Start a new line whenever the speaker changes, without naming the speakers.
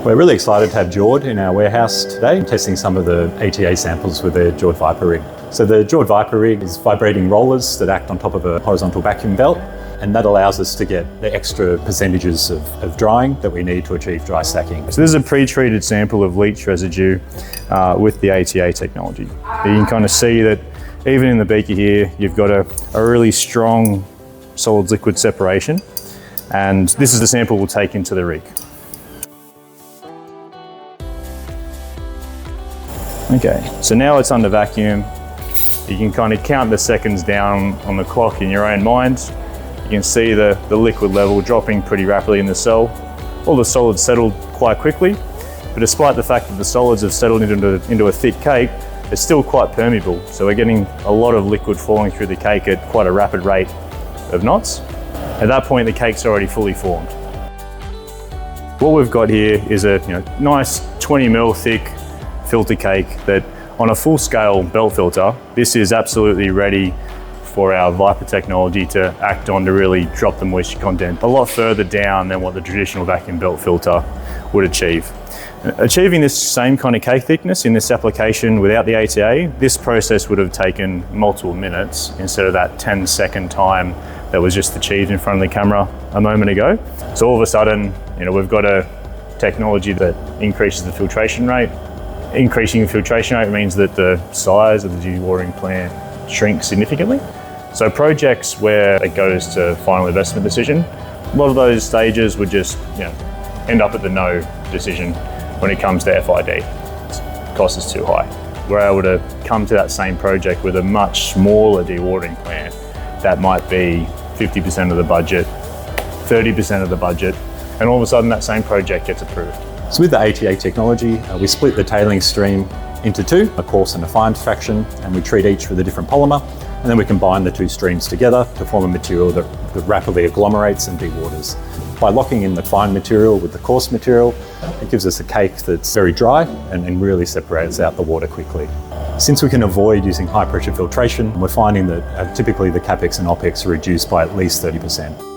We're really excited to have Jord in our warehouse today, testing some of the ATA samples with the Jord Viper rig. So the Jord Viper rig is vibrating rollers that act on top of a horizontal vacuum belt, and that allows us to get the extra percentages of drying that we need to achieve dry stacking.
So this is a pre-treated sample of leach residue with the ATA technology. You can kind of see that even in the beaker here, you've got a really strong solids liquid separation, and this is the sample we'll take into the rig. Okay, so now it's under vacuum. You can kind of count the seconds down on the clock in your own mind. You can see the liquid level dropping pretty rapidly in the cell. All the solids settled quite quickly, but despite the fact that the solids have settled into a thick cake, they're still quite permeable. So we're getting a lot of liquid falling through the cake at quite a rapid rate of knots. At that point, the cake's already fully formed. What we've got here is a nice 20 mil thick filter cake that on a full scale belt filter, this is absolutely ready for our Viper technology to act on to really drop the moisture content a lot further down than what the traditional vacuum belt filter would achieve. Achieving this same kind of cake thickness in this application without the ATA, this process would have taken multiple minutes instead of that 10-second time that was just achieved in front of the camera a moment ago. So all of a sudden, we've got a technology that increases the filtration rate. Increasing the filtration rate means that the size of the dewatering plant shrinks significantly. So projects where it goes to final investment decision, a lot of those stages would just end up at the no decision when it comes to FID. Cost is too high. We're able to come to that same project with a much smaller dewatering plant that might be 50% of the budget, 30% of the budget, and all of a sudden that same project gets approved.
So with the ATA technology, we split the tailings stream into two, a coarse and a fine fraction, and we treat each with a different polymer, and then we combine the two streams together to form a material that rapidly agglomerates and dewaters. By locking in the fine material with the coarse material, it gives us a cake that's very dry and really separates out the water quickly. Since we can avoid using high pressure filtration, we're finding that typically the CapEx and OpEx are reduced by at least 30%.